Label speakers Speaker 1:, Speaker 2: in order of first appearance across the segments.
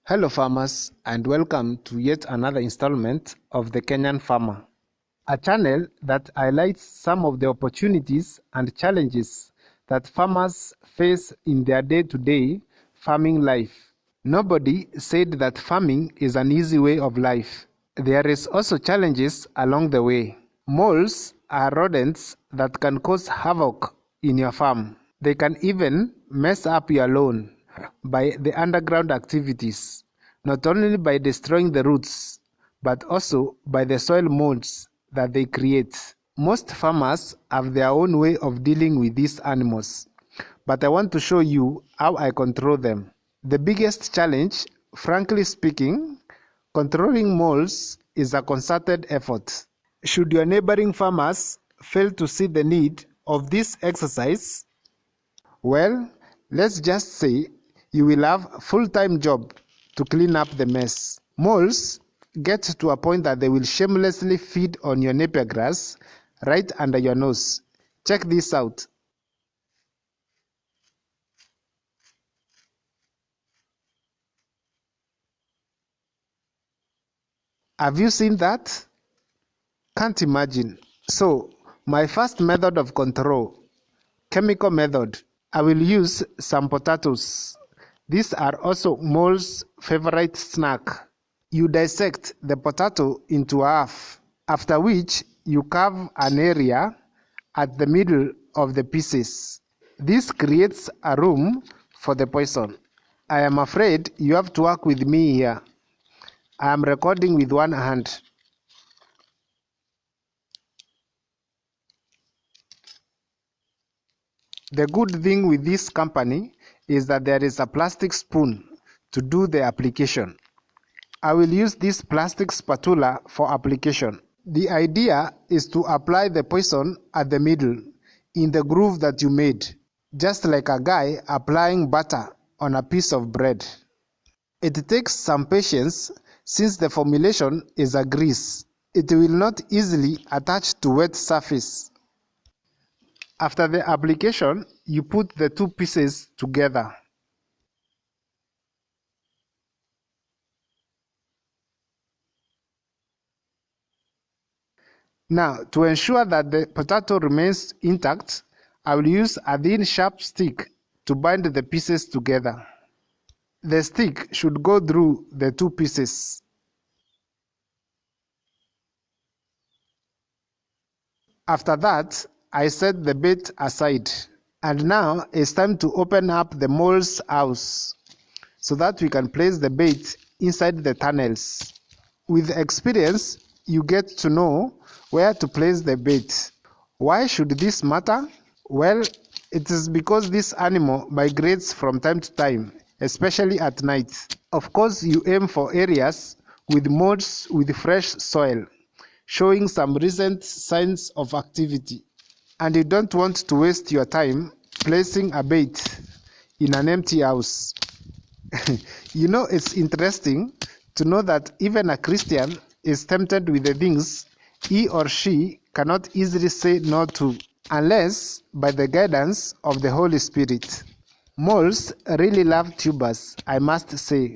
Speaker 1: Hello farmers, and welcome to yet another installment of the Kenyan Farmer, a channel that highlights some of the opportunities and challenges that farmers face in their day-to-day farming life. Nobody said that farming is an easy way of life. There is also challenges along the way. Moles are rodents that can cause havoc in your farm. They can even mess up your lawn by the underground activities, not only by destroying the roots, but also by the soil molds that they create. Most farmers have their own way of dealing with these animals, but I want to show you how I control them. The biggest challenge, frankly speaking, controlling moles is a concerted effort. Should your neighboring farmers fail to see the need of this exercise, well, let's just say you will have a full-time job to clean up the mess. Moles get to a point that they will shamelessly feed on your napier grass right under your nose. Check this out. Have you seen that? Can't imagine. So, my first method of control, chemical method. I will use some potatoes. These are also moles' favorite snack. You dissect the potato into half, after which you carve an area at the middle of the pieces. This creates a room for the poison. I am afraid you have to work with me here. I am recording with one hand. The good thing with this company is that there is a plastic spoon to do the application. I will use this plastic spatula for application. The idea is to apply the poison at the middle, in the groove that you made, just like a guy applying butter on a piece of bread. It takes some patience since the formulation is a grease. It will not easily attach to wet surface. After the application, you put the two pieces together. Now, to ensure that the potato remains intact, I will use a thin sharp stick to bind the pieces together. The stick should go through the two pieces. After that, I set the bait aside. And now it's time to open up the mole's house so that we can place the bait inside the tunnels. With experience, you get to know where to place the bait. Why should this matter? Well, it is because this animal migrates from time to time, especially at night. Of course, you aim for areas with moles with fresh soil, showing some recent signs of activity. And you don't want to waste your time placing a bait in an empty house. You know, it's interesting to know that even a Christian is tempted with the things he or she cannot easily say no to, unless by the guidance of the Holy Spirit. Moles really love tubers, I must say.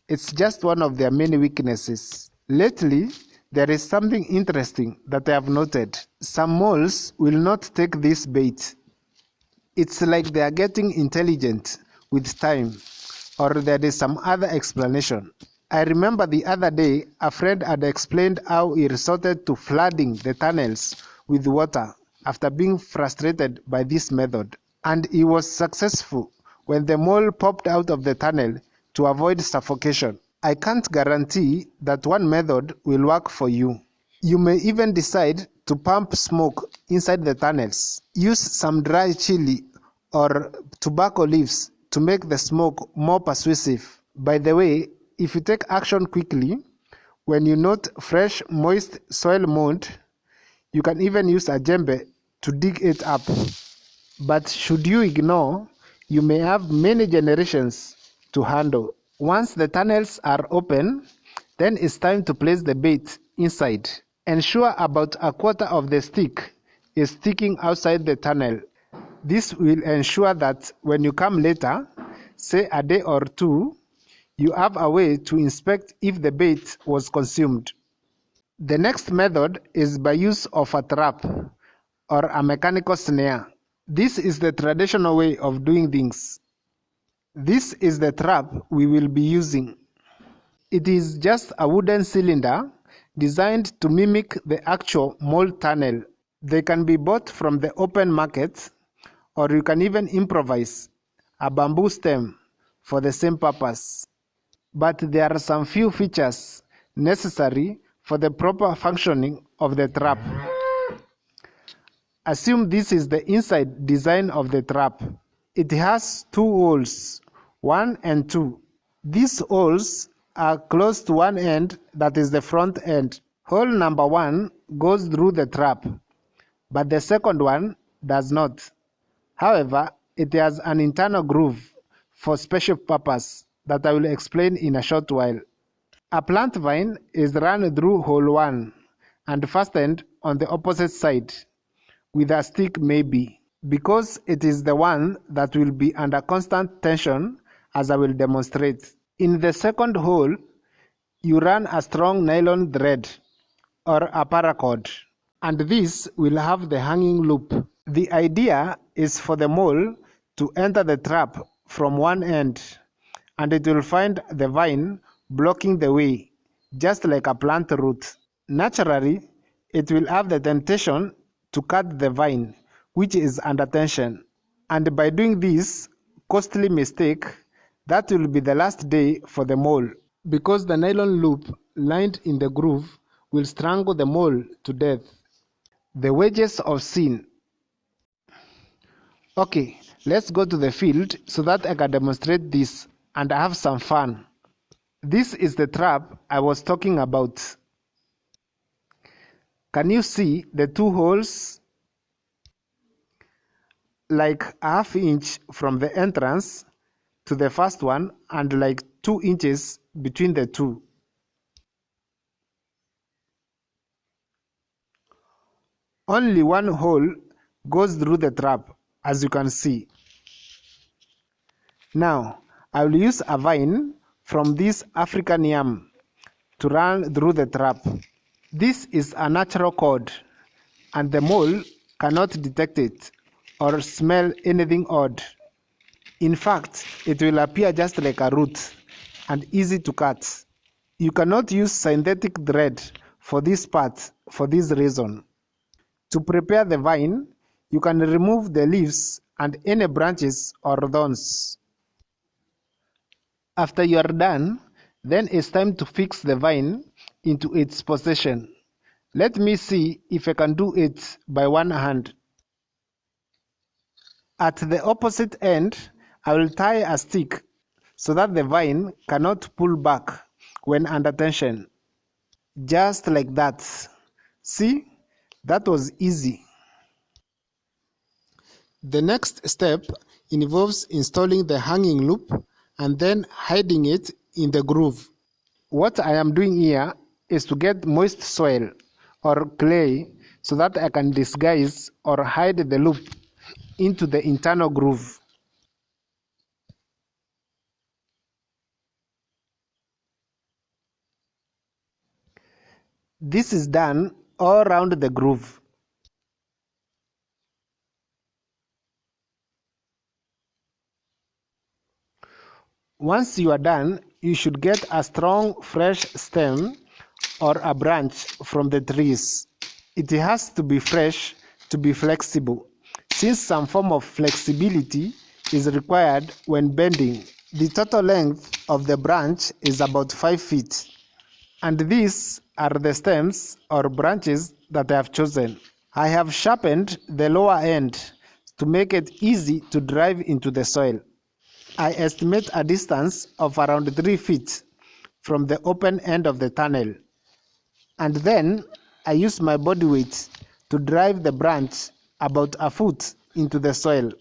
Speaker 1: It's just one of their many weaknesses. Lately, there is something interesting that I have noted. Some moles will not take this bait. It's like they are getting intelligent with time, or there is some other explanation. I remember the other day a friend had explained how he resorted to flooding the tunnels with water after being frustrated by this method. And he was successful when the mole popped out of the tunnel to avoid suffocation. I can't guarantee that one method will work for you. You may even decide to pump smoke inside the tunnels. Use some dry chili or tobacco leaves to make the smoke more persuasive. By the way, if you take action quickly, when you note fresh, moist soil mold, you can even use a djembe to dig it up. But should you ignore, you may have many generations to handle. Once the tunnels are open, then it's time to place the bait inside. Ensure about a quarter of the stick is sticking outside the tunnel. This will ensure that when you come later, say a day or two, you have a way to inspect if the bait was consumed. The next method is by use of a trap or a mechanical snare. This is the traditional way of doing things. This is the trap we will be using. It is just a wooden cylinder designed to mimic the actual mole tunnel. They can be bought from the open market, or you can even improvise a bamboo stem for the same purpose. But there are some few features necessary for the proper functioning of the trap. Assume this is the inside design of the trap. It has two holes, 1 and 2. These holes are close to one end, that is the front end. Hole number 1 goes through the trap, but the second one does not. However, it has an internal groove for special purpose that I will explain in a short while. A plant vine is run through hole 1 and fastened on the opposite side with a stick maybe, because it is the one that will be under constant tension, as I will demonstrate. In the second hole, you run a strong nylon thread or a paracord, and this will have the hanging loop. The idea is for the mole to enter the trap from one end, and it will find the vine blocking the way, just like a plant root. Naturally, it will have the temptation to cut the vine, which is under tension. And by doing this costly mistake, that will be the last day for the mole, because the nylon loop lined in the groove will strangle the mole to death. The wages of sin. Okay, let's go to the field so that I can demonstrate this and have some fun. This is the trap I was talking about. Can you see the two holes? Like a half inch from the entrance to the first one and like 2 inches between the two. Only one hole goes through the trap, as you can see. Now, I will use a vine from this African yam to run through the trap. This is a natural cord, and the mole cannot detect it or smell anything odd. In fact, it will appear just like a root and easy to cut. You cannot use synthetic thread for this part for this reason. To prepare the vine, you can remove the leaves and any branches or thorns. After you are done, then it's time to fix the vine into its position. Let me see if I can do it by one hand. At the opposite end, I will tie a stick so that the vine cannot pull back when under tension. Just like that. See? That was easy. The next step involves installing the hanging loop and then hiding it in the groove. What I am doing here is to get moist soil or clay so that I can disguise or hide the loop into the internal groove. This is done all around the groove. Once you are done, you should get a strong fresh stem or a branch from the trees. It has to be fresh to be flexible, since some form of flexibility is required when bending. The total length of the branch is about 5 feet, and these are the stems or branches that I have chosen. I have sharpened the lower end to make it easy to drive into the soil. I estimate a distance of around 3 feet from the open end of the tunnel, and then I use my body weight to drive the branch about a foot into the soil.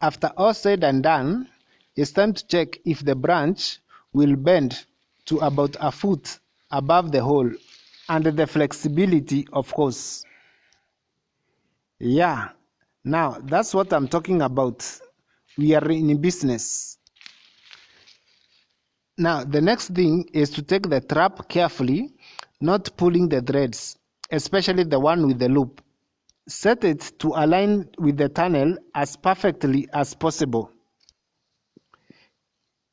Speaker 1: After all said and done, it's time to check if the branch will bend to about a foot above the hole, and the flexibility, of course. Yeah, now that's what I'm talking about. We are in business. Now, the next thing is to take the trap carefully, not pulling the threads, especially the one with the loop. Set it to align with the tunnel as perfectly as possible.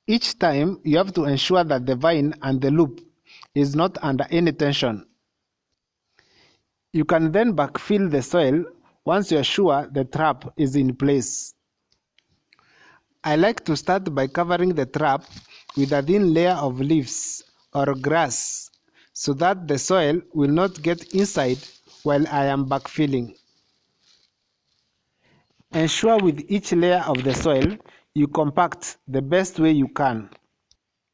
Speaker 1: Each time, you have to ensure that the vine and the loop is not under any tension. You can then backfill the soil once you're sure the trap is in place. I like to start by covering the trap with a thin layer of leaves or grass so that the soil will not get inside while I am backfilling. Ensure with each layer of the soil you compact the best way you can.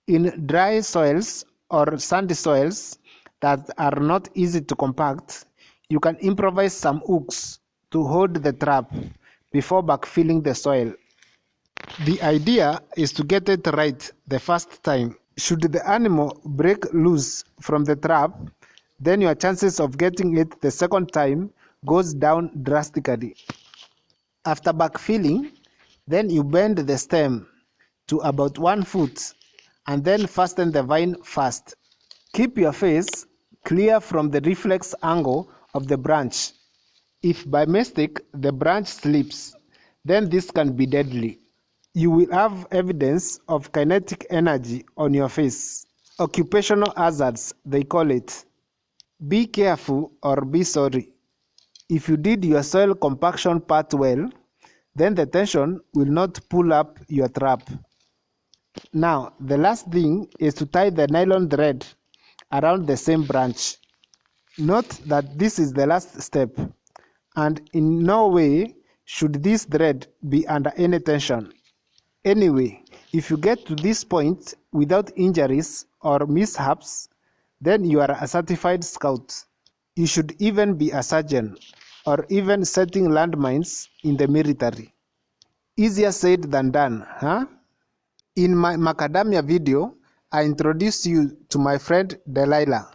Speaker 1: In dry soils or sandy soils that are not easy to compact, you can improvise some hooks to hold the trap before backfilling the soil. The idea is to get it right the first time. Should the animal break loose from the trap, then your chances of getting it the second time goes down drastically. After backfilling, then you bend the stem to about 1 foot and then fasten the vine fast. Keep your face clear from the reflex angle of the branch. If by mistake the branch slips, then this can be deadly. You will have evidence of kinetic energy on your face. Occupational hazards, they call it. Be careful or be sorry. If you did your soil compaction part well, then the tension will not pull up your trap. Now, the last thing is to tie the nylon thread around the same branch. Note that this is the last step, and in no way should this thread be under any tension. Anyway, if you get to this point without injuries or mishaps, then you are a certified scout. You should even be a surgeon or even setting landmines in the military. Easier said than done, huh? In my macadamia video, I introduced you to my friend Delilah.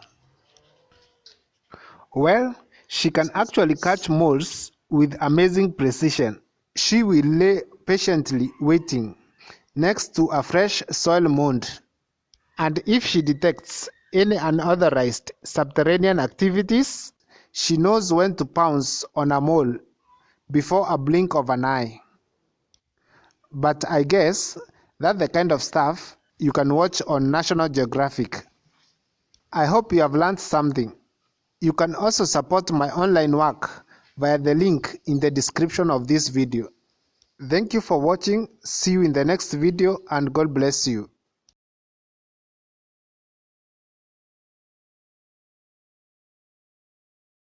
Speaker 1: Well, she can actually catch moles with amazing precision. She will lay patiently waiting next to a fresh soil mound, and if she detects any unauthorized subterranean activities, she knows when to pounce on a mole before a blink of an eye. But I guess that's the kind of stuff you can watch on National Geographic. I hope you have learned something. You can also support my online work via the link in the description of this video. Thank you for watching. See you in the next video and God bless you.